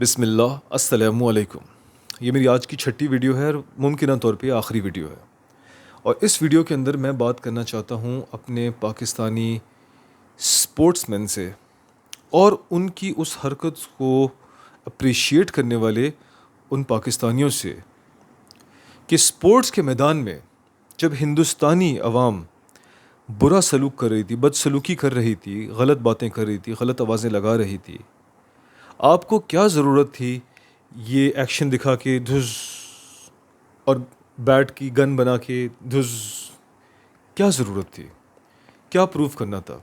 بسم اللہ السلام علیکم. یہ میری آج کی چھٹی ویڈیو ہے اور ممکنہ طور پہ آخری ویڈیو ہے. اور اس ویڈیو کے اندر میں بات کرنا چاہتا ہوں اپنے پاکستانی سپورٹس مین سے اور ان کی اس حرکت کو اپریشیٹ کرنے والے ان پاکستانیوں سے کہ سپورٹس کے میدان میں جب ہندوستانی عوام برا سلوک کر رہی تھی، بد سلوکی کر رہی تھی، غلط باتیں کر رہی تھی، غلط آوازیں لگا رہی تھی، آپ کو کیا ضرورت تھی یہ ایکشن دکھا کے دھز اور بیٹ کی گن بنا کے دھز؟ کیا ضرورت تھی؟ کیا پروف کرنا تھا؟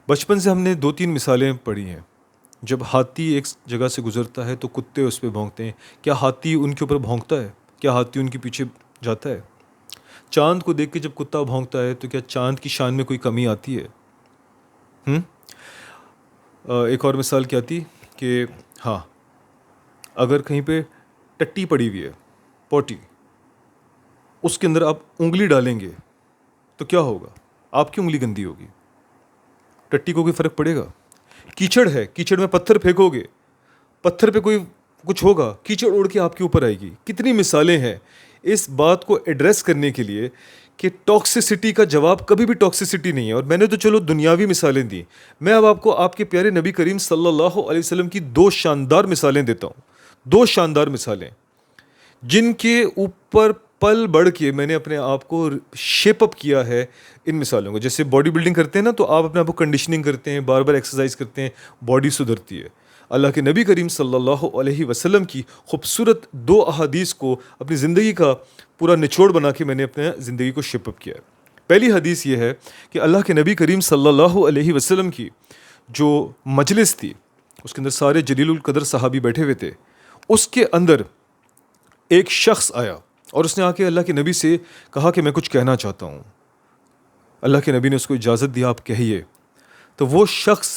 بچپن سے ہم نے 2-3 مثالیں پڑھی ہیں. جب ہاتھی ایک جگہ سے گزرتا ہے تو کتے اس پہ بھونکتے ہیں. کیا ہاتھی ان کے اوپر بھونکتا ہے؟ کیا ہاتھی ان کے پیچھے جاتا ہے؟ چاند کو دیکھ کے جب کتا بھونکتا ہے تو کیا چاند کی شان میں کوئی کمی آتی ہے؟ ایک اور مثال کیا تھی کہ ہاں، اگر کہیں پہ ٹٹی پڑی ہوئی ہے، پوٹی، اس کے اندر آپ انگلی ڈالیں گے تو کیا ہوگا؟ آپ کی انگلی گندی ہوگی. ٹٹی کو کوئی فرق پڑے گا؟ کیچڑ ہے، کیچڑ میں پتھر پھینکو گے، پتھر پہ کوئی کچھ ہوگا، کیچڑ اڑ کے آپ کے اوپر آئے گی. کتنی مثالیں ہیں اس بات کو ایڈریس کرنے کے لیے کہ ٹاکسیسٹی کا جواب کبھی بھی ٹاکسیسٹی نہیں ہے. اور میں نے تو چلو دنیاوی مثالیں دی، میں اب آپ کو آپ کے پیارے نبی کریم صلی اللہ علیہ وسلم کی 2 شاندار مثالیں دیتا ہوں. 2 شاندار مثالیں جن کے اوپر پل بڑھ کے میں نے اپنے آپ کو شیپ اپ کیا ہے ان مثالوں کو. جیسے باڈی بلڈنگ کرتے ہیں نا، تو آپ اپنے آپ کو کنڈیشننگ کرتے ہیں، بار بار ایکسرسائز کرتے ہیں، باڈی سدھرتی ہے. اللہ کے نبی کریم صلی اللہ علیہ وسلم کی خوبصورت 2 احادیث کو اپنی زندگی کا پورا نچوڑ بنا کے میں نے اپنے زندگی کو شیپ اپ کیا ہے. پہلی حدیث یہ ہے کہ اللہ کے نبی کریم صلی اللہ علیہ وسلم کی جو مجلس تھی، اس کے اندر سارے جلیل القدر صحابی بیٹھے ہوئے تھے. اس کے اندر ایک شخص آیا اور اس نے آ کے اللہ کے نبی سے کہا کہ میں کچھ کہنا چاہتا ہوں. اللہ کے نبی نے اس کو اجازت دی، آپ کہیے. تو وہ شخص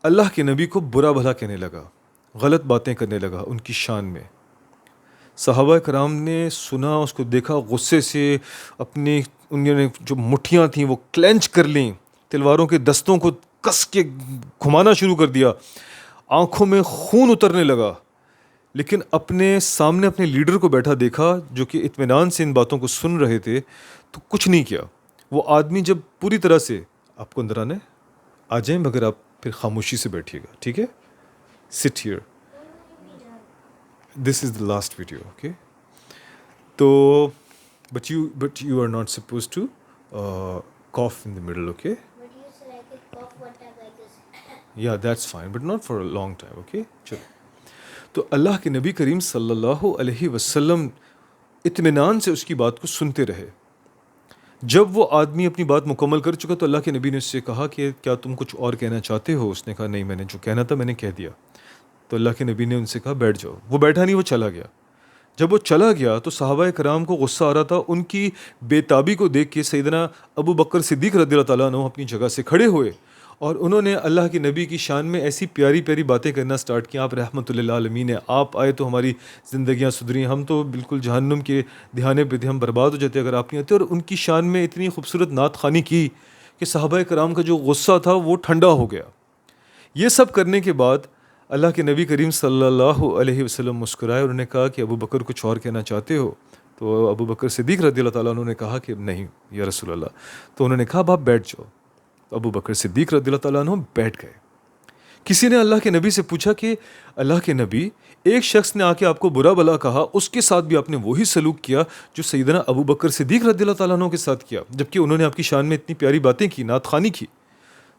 اللہ کے نبی کو برا بھلا کہنے لگا، غلط باتیں کرنے لگا ان کی شان میں. صحابہ کرام نے سنا، اس کو دیکھا، غصے سے اپنی انہوں نے جو مٹھیاں تھیں وہ کلینچ کر لیں، تلواروں کے دستوں کو کس کے گھمانا شروع کر دیا، آنکھوں میں خون اترنے لگا. لیکن اپنے سامنے اپنے لیڈر کو بیٹھا دیکھا جو کہ اطمینان سے ان باتوں کو سن رہے تھے، تو کچھ نہیں کیا. وہ آدمی جب پوری طرح سے آپ کو اندر آنا ہے، آ جائیں، مگر آپ پھر خاموشی سے بیٹھیے گا، ٹھیک ہے؟ Sit here, this is the last video, okay? تو but you are not suppose to cough in the middle, okay? But you said I could cough one time like this. Yeah, that's fine, but not for a long time, okay? چلو. تو اللہ کے نبی کریم صلی اللہ علیہ وسلم اطمینان سے اس کی بات کو سنتے رہے. جب وہ آدمی اپنی بات مکمل کر چکا تو اللہ کے نبی نے اس سے کہا کہ کیا تم کچھ اور کہنا چاہتے ہو؟ اس نے کہا نہیں، میں نے جو کہنا تھا میں نے کہہ دیا. تو اللہ کے نبی نے ان سے کہا بیٹھ جاؤ. وہ بیٹھا نہیں، وہ چلا گیا. جب وہ چلا گیا تو صحابہ کرام کو غصہ آ رہا تھا. ان کی بے تابی کو دیکھ کے سیدنا ابو بکر صدیق رضی اللہ تعالیٰ عنہ اپنی جگہ سے کھڑے ہوئے اور انہوں نے اللہ کے نبی کی شان میں ایسی پیاری پیاری باتیں کرنا سٹارٹ کیا. آپ رحمۃ اللہ عالمین ہیں، آپ آئے تو ہماری زندگیاں سدھری، ہم تو بالکل جہنم کے دہانے پہ تھے، ہم برباد ہو جاتے اگر آپ نہیں آتے. اور ان کی شان میں اتنی خوبصورت نعت خوانی کی کہ صحابہ کرام کا جو غصہ تھا وہ ٹھنڈا ہو گیا. یہ سب کرنے کے بعد اللہ کے نبی کریم صلی اللہ علیہ وسلم مسکرائے اور انہوں نے کہا کہ ابو بکر کچھ اور کہنا چاہتے ہو؟ تو ابو بکر صدیق رضی اللہ تعالیٰ عنہ نے کہا کہ نہیں یا رسول اللہ. تو انہوں نے کہا اب آپ بیٹھ جاؤ. ابو بکر صدیق رضی اللہ تعالیٰ عنہ بیٹھ گئے. کسی نے اللہ کے نبی سے پوچھا کہ اللہ کے نبی، ایک شخص نے آ کے آپ کو برا بلا کہا، اس کے ساتھ بھی آپ نے وہی سلوک کیا جو سیدنا ابو بکر صدیق رضی اللہ تعالیٰ عنہ کے ساتھ کیا، جبکہ انہوں نے آپ کی شان میں اتنی پیاری باتیں کی، نعت خوانی کی.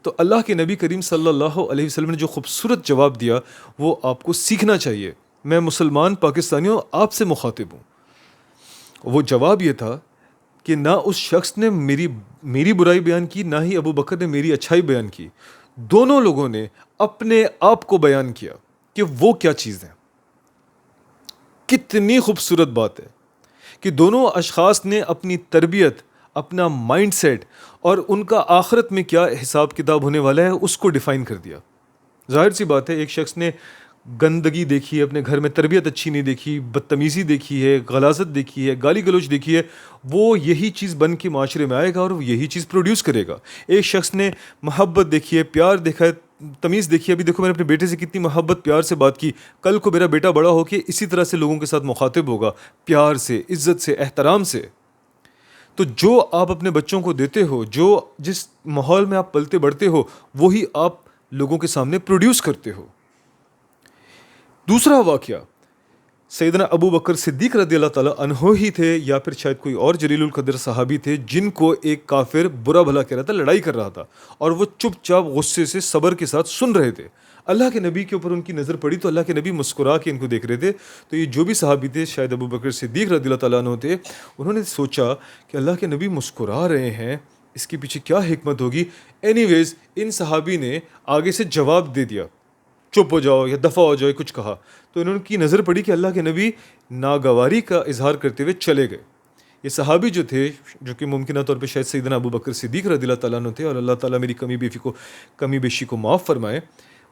تو اللہ کے نبی کریم صلی اللہ علیہ وسلم نے جو خوبصورت جواب دیا وہ آپ کو سیکھنا چاہیے. میں مسلمان پاکستانیوں آپ سے مخاطب ہوں. وہ جواب یہ تھا کہ نہ اس شخص نے میری برائی بیان کی، نہ ہی ابو بکر نے میری اچھائی بیان کی. دونوں لوگوں نے اپنے آپ کو بیان کیا کہ وہ کیا چیز ہے. کتنی خوبصورت بات ہے کہ دونوں اشخاص نے اپنی تربیت، اپنا مائنڈ سیٹ اور ان کا آخرت میں کیا حساب کتاب ہونے والا ہے اس کو ڈیفائن کر دیا. ظاہر سی بات ہے ایک شخص نے گندگی دیکھی ہے اپنے گھر میں، تربیت اچھی نہیں دیکھی، بدتمیزی دیکھی ہے، غلاظت دیکھی ہے، گالی گلوچ دیکھی ہے، وہ یہی چیز بن کے معاشرے میں آئے گا اور وہ یہی چیز پروڈیوس کرے گا. ایک شخص نے محبت دیکھی ہے، پیار دیکھا ہے، تمیز دیکھیے. ابھی دیکھو میں نے اپنے بیٹے سے کتنی محبت پیار سے بات کی. کل کو میرا بیٹا بڑا ہو کے اسی طرح سے لوگوں کے ساتھ مخاطب ہوگا, پیار سے, عزت سے, احترام سے. تو جو آپ اپنے بچوں کو دیتے ہو, جو جس ماحول میں آپ پلتے بڑھتے ہو, وہی آپ لوگوں کے سامنے پروڈیوس کرتے ہو. دوسرا واقعہ, سیدنا ابو بکر صدیق رضی اللہ تعالیٰ عنہ ہی تھے یا پھر شاید کوئی اور جلیل القدر صحابی تھے, جن کو ایک کافر برا بھلا کہہ رہا تھا, لڑائی کر رہا تھا, اور وہ چپ چاپ غصے سے صبر کے ساتھ سن رہے تھے. اللہ کے نبی کے اوپر ان کی نظر پڑی تو اللہ کے نبی مسکرا کے ان کو دیکھ رہے تھے. تو یہ جو بھی صحابی تھے, شاید ابو بکر صدیق رضی اللہ تعالیٰ عنہ تھے, انہوں نے سوچا کہ اللہ کے نبی مسکرا رہے ہیں, اس کے پیچھے کیا حکمت ہوگی. اینی ویز ان صحابی نے آگے سے جواب دے دیا, چپ ہو جاؤ یا دفع ہو جاؤ, کچھ کہا. تو انہوں کی نظر پڑی کہ اللہ کے نبی ناگواری کا اظہار کرتے ہوئے چلے گئے. یہ صحابی جو تھے, جو کہ ممکنہ طور پہ شاید سیدنا ابو بکر صدیق رضی اللہ تعالیٰ عنہ تھے, اور اللہ تعالیٰ میری کمی بیشی کو معاف فرمائے,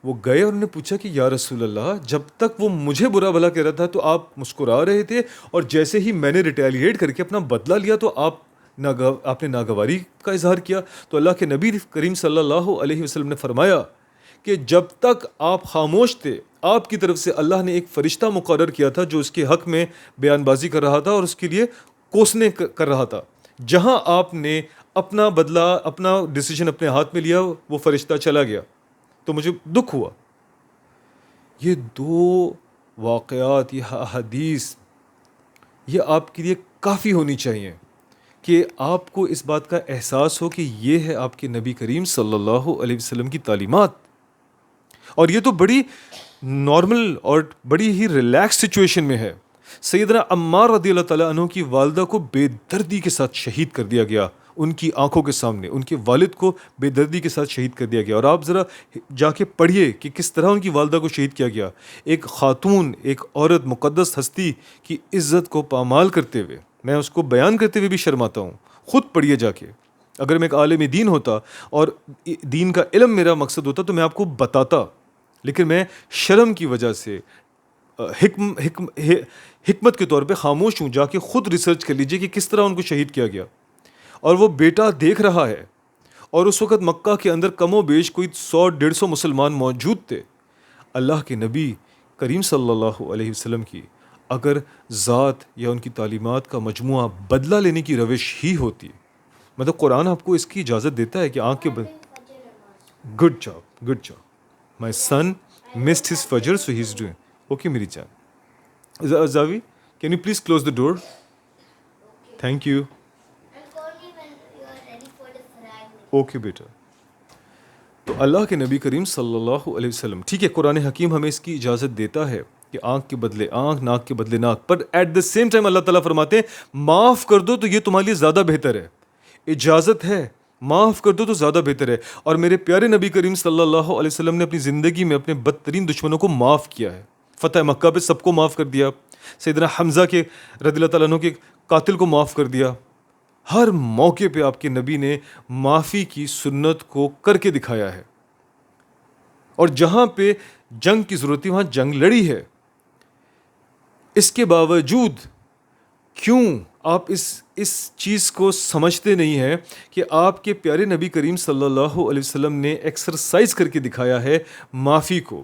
وہ گئے اور انہوں نے پوچھا کہ یا رسول اللہ, جب تک وہ مجھے برا بھلا کہہ رہا تھا تو آپ مسکرا رہے تھے, اور جیسے ہی میں نے ریٹیلیٹ کر کے اپنا بدلہ لیا تو آپ نے ناگواری کا اظہار کیا. تو اللہ کے نبی کریم صلی اللہ علیہ وسلم نے فرمایا کہ جب تک آپ خاموش تھے, آپ کی طرف سے اللہ نے ایک فرشتہ مقرر کیا تھا جو اس کے حق میں بیان بازی کر رہا تھا اور اس کے لیے کوسنے کر رہا تھا. جہاں آپ نے اپنا بدلہ, اپنا ڈیسیجن اپنے ہاتھ میں لیا, وہ فرشتہ چلا گیا. تو مجھے دکھ ہوا. یہ دو واقعات, یہ احادیث, یہ آپ کے لیے کافی ہونی چاہیے کہ آپ کو اس بات کا احساس ہو کہ یہ ہے آپ کے نبی کریم صلی اللہ علیہ وسلم کی تعلیمات. اور یہ تو بڑی نارمل اور بڑی ہی ریلیکس سچویشن میں ہے. سیدنا عمار رضی اللہ تعالیٰ عنہ کی والدہ کو بے دردی کے ساتھ شہید کر دیا گیا, ان کی آنکھوں کے سامنے ان کے والد کو بے دردی کے ساتھ شہید کر دیا گیا. اور آپ ذرا جا کے پڑھیے کہ کس طرح ان کی والدہ کو شہید کیا گیا. ایک خاتون, ایک عورت, مقدس ہستی کی عزت کو پامال کرتے ہوئے, میں اس کو بیان کرتے ہوئے بھی شرماتا ہوں, خود پڑھیے جا کے. اگر میں ایک عالم دین ہوتا اور دین کا علم میرا مقصد ہوتا تو میں آپ کو بتاتا, لیکن میں شرم کی وجہ سے حکمت کے طور پہ خاموش ہوں. جا کے خود ریسرچ کر لیجئے کہ کس طرح ان کو شہید کیا گیا. اور وہ بیٹا دیکھ رہا ہے, اور اس وقت مکہ کے اندر کم و بیش کوئی 100-150 مسلمان موجود تھے. اللہ کے نبی کریم صلی اللہ علیہ وسلم کی اگر ذات یا ان کی تعلیمات کا مجموعہ بدلہ لینے کی روش ہی ہوتی, مطلب قرآن آپ کو اس کی اجازت دیتا ہے کہ آنکھ کے good job my son missed his فجر so he is doing okay. میری جان Zavi, can you please close the door, thank you. And call me when you are ready for the frag. Okay بیٹا. تو اللہ کے نبی کریم صلی اللہ علیہ وسلم, ٹھیک ہے, قرآن حکیم ہمیں اس کی اجازت دیتا ہے کہ آنکھ کے بدلے آنکھ, ناک کے بدلے ناک, پر ایٹ دا سیم ٹائم اللہ تعالیٰ فرماتے ہیں معاف کر دو تو یہ تمہارے لیے زیادہ بہتر ہے. اجازت ہے, معاف کر دو تو زیادہ بہتر ہے. اور میرے پیارے نبی کریم صلی اللہ علیہ وسلم نے اپنی زندگی میں اپنے بدترین دشمنوں کو معاف کیا ہے. فتح مکہ پہ سب کو معاف کر دیا, سیدنا حمزہ کے رضی اللہ تعالیٰ عنہ کے قاتل کو معاف کر دیا. ہر موقع پہ آپ کے نبی نے معافی کی سنت کو کر کے دکھایا ہے, اور جہاں پہ جنگ کی ضرورت تھی وہاں جنگ لڑی ہے. اس کے باوجود کیوں آپ اس چیز کو سمجھتے نہیں ہیں کہ آپ کے پیارے نبی کریم صلی اللہ علیہ وسلم نے ایکسرسائز کر کے دکھایا ہے معافی کو,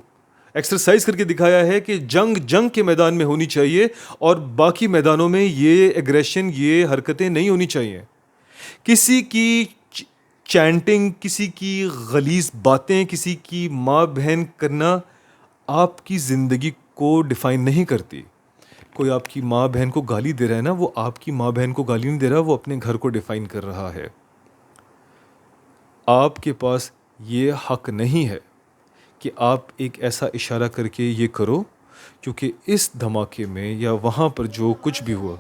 ایکسرسائز کر کے دکھایا ہے کہ جنگ کے میدان میں ہونی چاہیے, اور باقی میدانوں میں یہ ایگریشن, یہ حرکتیں نہیں ہونی چاہیے. کسی کی چینٹنگ, کسی کی غلیظ باتیں, کسی کی ماں بہن کرنا آپ کی زندگی کو ڈیفائن نہیں کرتی. کوئی آپ کی ماں بہن کو گالی دے رہا ہے نا, وہ آپ کی ماں بہن کو گالی نہیں دے رہا, وہ اپنے گھر کو ڈیفائن کر رہا ہے. آپ کے پاس یہ حق نہیں ہے کہ آپ ایک ایسا اشارہ کر کے یہ کرو, کیونکہ اس دھماکے میں یا وہاں پر جو کچھ بھی ہوا,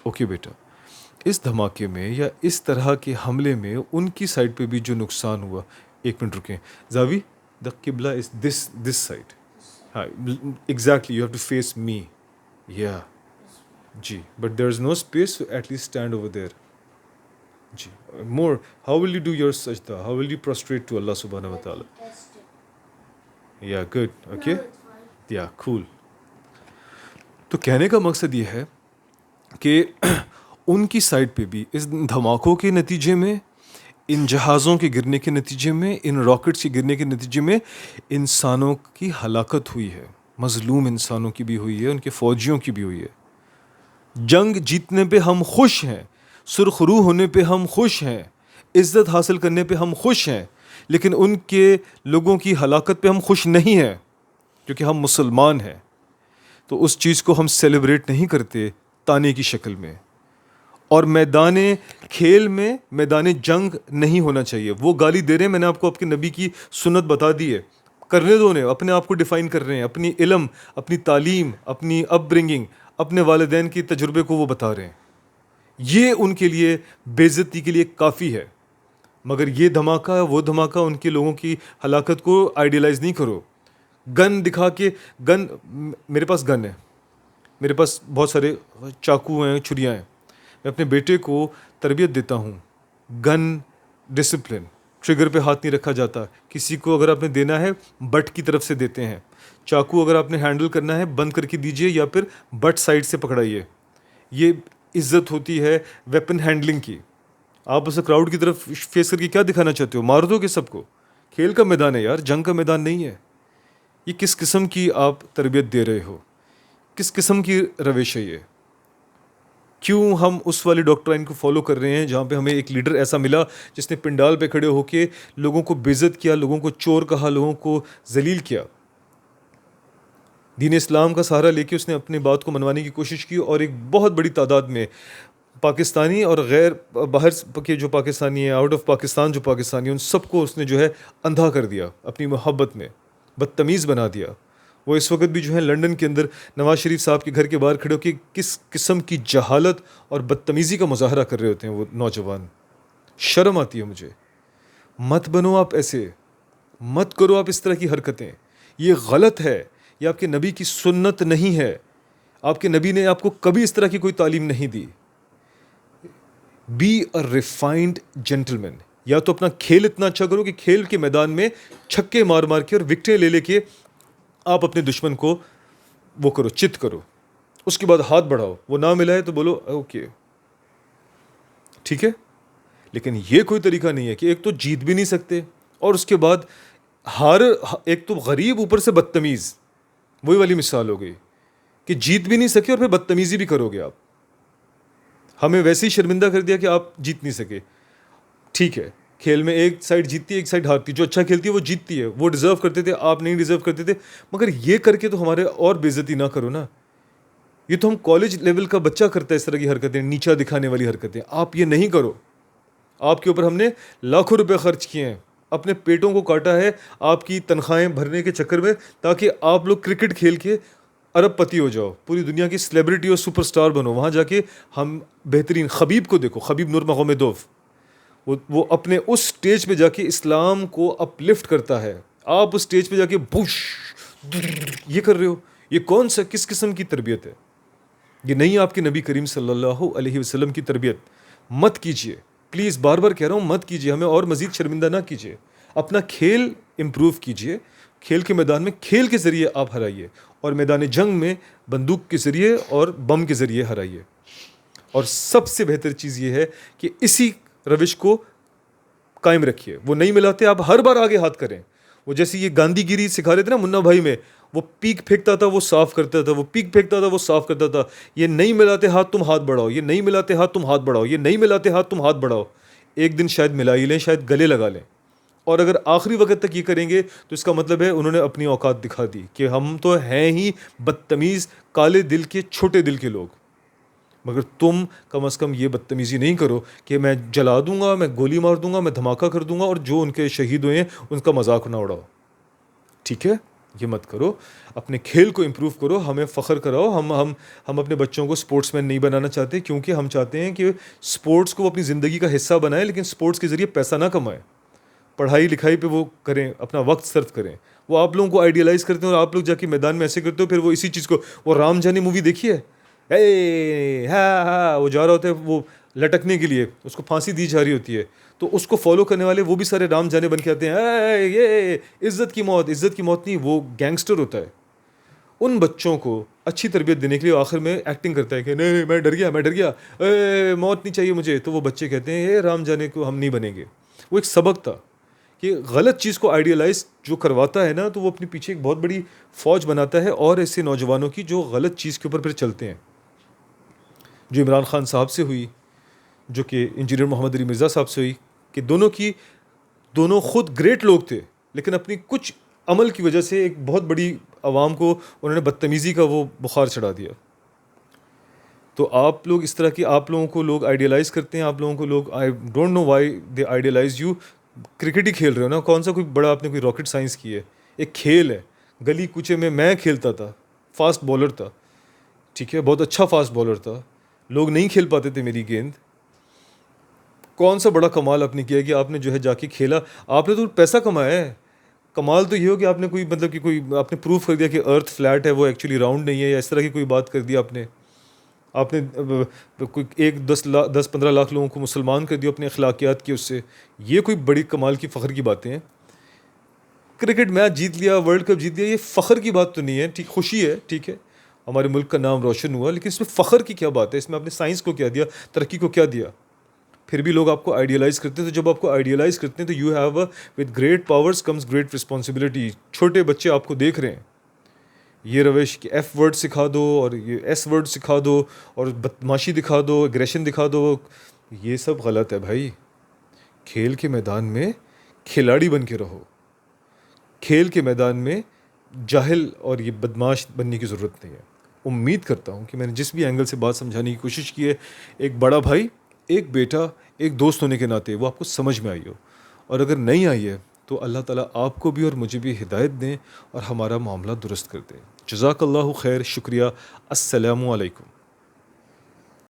اوکے بیٹا, اس دھماکے میں یا اس طرح کے حملے میں ان کی سائڈ پہ بھی جو نقصان ہوا, ایک منٹ رکیں زاوی, دا قبلہ از دس سائڈ, ہاں exactly you have to face me, yeah جی, but there is no space, so at least stand over there. جی, more how will you do your سجدہ, how will you prostrate to اللہ سبحانہ و تعالیٰ. Test it. Yeah good, okay, No, it's fine. یا کول. تو کہنے کا مقصد یہ ہے کہ ان کی سائڈ پہ بھی اس دھماکوں کے نتیجے میں ان جہازوں کے گرنے کے نتیجے میں، ان راکٹس کے گرنے کے نتیجے میں انسانوں کی ہلاکت ہوئی ہے، مظلوم انسانوں کی بھی ہوئی ہے، ان کے فوجیوں کی بھی ہوئی ہے۔ جنگ جیتنے پہ ہم خوش ہیں، سرخرو ہونے پہ ہم خوش ہیں، عزت حاصل کرنے پہ ہم خوش ہیں، لیکن ان کے لوگوں کی ہلاکت پہ ہم خوش نہیں ہیں، کیونکہ ہم مسلمان ہیں۔ تو اس چیز کو ہم سیلیبریٹ نہیں کرتے تانے کی شکل میں۔ اور میدان کھیل میں میدان جنگ نہیں ہونا چاہیے۔ وہ گالی دے رہے ہیں، میں نے آپ کو آپ کے نبی کی سنت بتا دی ہے، کرنے دو انہیں، اپنے آپ کو ڈیفائن کر رہے ہیں، اپنی علم، اپنی تعلیم، اپنی اپ برنگنگ، اپنے والدین کی تجربے کو وہ بتا رہے ہیں۔ یہ ان کے لیے بے عزتی کے لیے کافی ہے، مگر یہ دھماکہ وہ دھماکہ ان کے لوگوں کی ہلاکت کو آئیڈیلائز نہیں کرو۔ گن دکھا کے گن، میرے پاس گن ہے، میرے پاس بہت سارے چاقو ہیں، چھریاں ہیں، میں اپنے بیٹے کو تربیت دیتا ہوں، گن ڈسپلن، ٹریگر پہ ہاتھ نہیں رکھا جاتا، کسی کو اگر آپ نے دینا ہے بٹ کی طرف سے دیتے ہیں، چاقو اگر آپ نے ہینڈل کرنا ہے بند کر کے دیجئے یا پھر بٹ سائڈ سے پکڑائیے۔ یہ عزت ہوتی ہے ویپن ہینڈلنگ کی۔ آپ اسے کراؤڈ کی طرف فیس کر کے کیا دکھانا چاہتے ہو؟ مار دو گے سب کو؟ کھیل کا میدان ہے یار، جنگ کا میدان نہیں ہے۔ یہ کس قسم کی آپ تربیت دے رہے ہو؟ کس قسم کی روش ہے یہ؟ کیوں ہم اس والی ڈاکٹرائن کو فالو کر رہے ہیں جہاں پہ ہمیں ایک لیڈر ایسا ملا جس نے پنڈال پہ کھڑے ہو کے لوگوں کو بے عزت کیا، لوگوں کو چور کہا، لوگوں کو ذلیل کیا؟ دین اسلام کا سہارا لے کے اس نے اپنی بات کو منوانے کی کوشش کی، اور ایک بہت بڑی تعداد میں پاکستانی اور غیر باہر کے جو پاکستانی ہیں، آؤٹ آف پاکستان جو پاکستانی ہیں، ان سب کو اس نے جو ہے اندھا کر دیا، اپنی محبت میں بدتمیز بنا دیا۔ وہ اس وقت بھی جو ہے لنڈن کے اندر نواز شریف صاحب کے گھر کے باہر کھڑے ہو کے کس قسم کی جہالت اور بدتمیزی کا مظاہرہ کر رہے ہوتے ہیں وہ نوجوان۔ شرم آتی ہے مجھے۔ مت بنو آپ ایسے، مت کرو آپ اس طرح کی حرکتیں، یہ غلط ہے، یہ آپ کے نبی کی سنت نہیں ہے۔ آپ کے نبی نے آپ کو کبھی اس طرح کی کوئی تعلیم نہیں دی۔ بی اے ریفائنڈ جینٹلمین، یا تو اپنا کھیل اتنا اچھا کرو کہ کھیل کے میدان میں چھکے مار مار کے اور وکٹیں لے لے کے آپ اپنے دشمن کو وہ کرو، چت کرو، اس کے بعد ہاتھ بڑھاؤ، وہ نہ ملا ہے تو بولو اوکے ٹھیک ہے۔ لیکن یہ کوئی طریقہ نہیں ہے کہ ایک تو جیت بھی نہیں سکتے اور اس کے بعد ہار، ایک تو غریب اوپر سے بدتمیز، وہی والی مثال ہو گئی کہ جیت بھی نہیں سکے اور پھر بدتمیزی بھی کرو گے آپ۔ ہمیں ویسے ہی شرمندہ کر دیا کہ آپ جیت نہیں سکے۔ ٹھیک ہے، کھیل میں ایک سائڈ جیتتی ہے ایک سائڈ ہارتی ہے، جو اچھا کھیلتی ہے وہ جیتتی ہے، وہ ڈیزرو کرتے تھے، آپ نہیں ڈیزرو کرتے تھے، مگر یہ کر کے تو ہمارے اور بے عزتی نہ کرو نا۔ یہ تو ہم کالج لیول کا بچہ کرتا ہے اس طرح کی حرکتیں، نیچا دکھانے والی حرکتیں، آپ یہ نہیں کرو۔ آپ کے اوپر ہم نے لاکھوں روپے خرچ کیے ہیں، اپنے پیٹوں کو کاٹا ہے آپ کی تنخواہیں بھرنے کے چکر میں، تاکہ آپ لوگ کرکٹ کھیل کے ارب پتی ہو جاؤ، پوری دنیا کی سلیبریٹی اور سپر سٹار بنو، وہاں جا کے ہم بہترین خبیب کو دیکھو، خبیب نورمغومدوف، وہ اپنے اس سٹیج پہ جا کے اسلام کو اپ لفٹ کرتا ہے، آپ اس سٹیج پہ جا کے بوش یہ کر رہے ہو۔ یہ کون سا کس قسم کی تربیت ہے؟ یہ نہیں آپ کے نبی کریم صلی اللہ علیہ وسلم کی تربیت۔ مت کیجیے پلیز، بار بار کہہ رہا ہوں مت کیجیے، ہمیں اور مزید شرمندہ نہ کیجیے۔ اپنا کھیل امپروو کیجیے، کھیل کے میدان میں کھیل کے ذریعے آپ ہرائیے، اور میدان جنگ میں بندوق کے ذریعے اور بم کے ذریعے ہرائیے۔ اور سب سے بہتر چیز یہ ہے کہ اسی روش کو قائم رکھیے۔ وہ نہیں ملاتے آپ ہر بار آگے ہاتھ کریں۔ وہ جیسے یہ گاندھی گیری سکھا رہے تھے نا منا بھائی میں، وہ پیک پھینکتا تھا وہ صاف کرتا تھا، وہ پیک پھینکتا تھا وہ صاف کرتا تھا۔ یہ نہیں ملاتے ہاتھ تم ہاتھ بڑھاؤ، یہ نہیں ملاتے ہاتھ تم ہاتھ بڑھاؤ، یہ نہیں ملاتے ہاتھ تم ہاتھ بڑھاؤ۔ ایک دن شاید ملا ہی لیں، شاید گلے لگا لیں، اور اگر آخری وقت تک یہ کریں گے تو اس کا مطلب ہے انہوں نے اپنی اوقات دکھا دی کہ ہم تو ہیں ہی بدتمیز، کالے دل کے، چھوٹے دل کے لوگ۔ مگر تم کم از کم یہ بدتمیزی نہیں کرو کہ میں جلا دوں گا، میں گولی مار دوں گا، میں دھماکہ کر دوں گا، اور جو ان کے شہید ہوئے ہیں ان کا مذاق نہ اڑاؤ۔ ٹھیک ہے، یہ مت کرو۔ اپنے کھیل کو امپروو کرو، ہمیں فخر کراؤ۔ ہم اپنے بچوں کو سپورٹس مین نہیں بنانا چاہتے، کیونکہ ہم چاہتے ہیں کہ سپورٹس کو اپنی زندگی کا حصہ بنائیں، لیکن سپورٹس کے ذریعے پیسہ نہ کمائیں، پڑھائی لکھائی پہ وہ کریں، اپنا وقت صرف کریں۔ وہ آپ لوگوں کو آئیڈیلائز کرتے ہیں اور آپ لوگ جا کے میدان میں ایسے کرتے ہو، پھر وہ اسی چیز کو، وہ رام جانی مووی دیکھی ہے، ہاں وہ جا رہا ہوتا ہے وہ لٹکنے کے لیے، اس کو پھانسی دی جا رہی ہوتی ہے، تو اس کو فالو کرنے والے وہ بھی سارے رام جانے بن کے آتے ہیں، یہ عزت کی موت، عزت کی موت نہیں، وہ گینگسٹر ہوتا ہے۔ ان بچوں کو اچھی تربیت دینے کے لیے آخر میں ایکٹنگ کرتا ہے کہ نہیں میں ڈر گیا، موت نہیں چاہیے مجھے، تو وہ بچے کہتے ہیں رام جانے کو ہم نہیں بنیں گے۔ وہ ایک سبق تھا کہ غلط چیز کو آئیڈیلائز جو کرواتا ہے نا تو وہ اپنے پیچھے ایک بہت بڑی فوج بناتا ہے اور ایسے نوجوانوں کی جو غلط چیز کے اوپر پھر چلتے ہیں، جو عمران خان صاحب سے ہوئی، جو کہ انجینئر محمد علی مرزا صاحب سے ہوئی، کہ دونوں خود گریٹ لوگ تھے لیکن اپنی کچھ عمل کی وجہ سے ایک بہت بڑی عوام کو انہوں نے بدتمیزی کا وہ بخار چڑھا دیا. تو آپ لوگ اس طرح کی آپ لوگوں کو لوگ آئیڈیلائز کرتے ہیں، آپ لوگوں کو لوگ I don't know why they idealize you. Cricket ہی کھیل رہے ہو نا، کون سا کوئی بڑا آپ نے کوئی راکٹ سائنس کی ہے، ایک کھیل ہے. گلی کوچے میں کھیلتا تھا، فاسٹ بالر تھا، ٹھیک ہے، بہت اچھا فاسٹ بالر تھا، لوگ نہیں کھیل پاتے تھے میری گیند. کون سا بڑا کمال آپ نے کیا کہ آپ نے جو ہے جا کے کھیلا، آپ نے تو پیسہ کمایا ہے. کمال تو یہ ہو کہ آپ نے کوئی مطلب کہ کوئی آپ نے پروف کر دیا کہ ارتھ فلیٹ ہے، وہ ایکچولی راؤنڈ نہیں ہے، یا اس طرح کی کوئی بات کر دیا آپ نے کوئی 10-15 لاکھ لوگوں کو مسلمان کر دیا اپنے اخلاقیات کی اس سے. یہ کوئی بڑی کمال کی فخر کی باتیں ہیں. کرکٹ میچ جیت لیا، ورلڈ کپ جیت لیا، یہ فخر کی بات تو نہیں ہے. ٹھیک، خوشی ہے، ٹھیک ہے، ہمارے ملک کا نام روشن ہوا، لیکن اس میں فخر کی کیا بات ہے؟ اس میں آپ نے سائنس کو کیا دیا، ترقی کو کیا دیا؟ پھر بھی لوگ آپ کو آئیڈیلائز کرتے ہیں. تو جب آپ کو آئیڈیلائز کرتے ہیں تو you have with great powers comes great responsibility. چھوٹے بچے آپ کو دیکھ رہے ہیں، یہ روش کہ ایف ورڈ سکھا دو اور یہ ایس ورڈ سکھا دو اور بدماشی دکھا دو، اگریشن دکھا دو، یہ سب غلط ہے بھائی. کھیل کے میدان میں کھلاڑی بن کے رہو. کھیل کے میدان میں جاہل اور یہ بدماش بننے کی ضرورت نہیں ہے. امید کرتا ہوں کہ میں نے جس بھی اینگل سے بات سمجھانے کی کوشش کی ہے، ایک بڑا بھائی، ایک بیٹا، ایک دوست ہونے کے ناطے وہ آپ کو سمجھ میں آئی ہو. اور اگر نہیں آئی ہے تو اللہ تعالیٰ آپ کو بھی اور مجھے بھی ہدایت دیں اور ہمارا معاملہ درست کر دیں. جزاک اللہ خیر، شکریہ، السلام علیکم.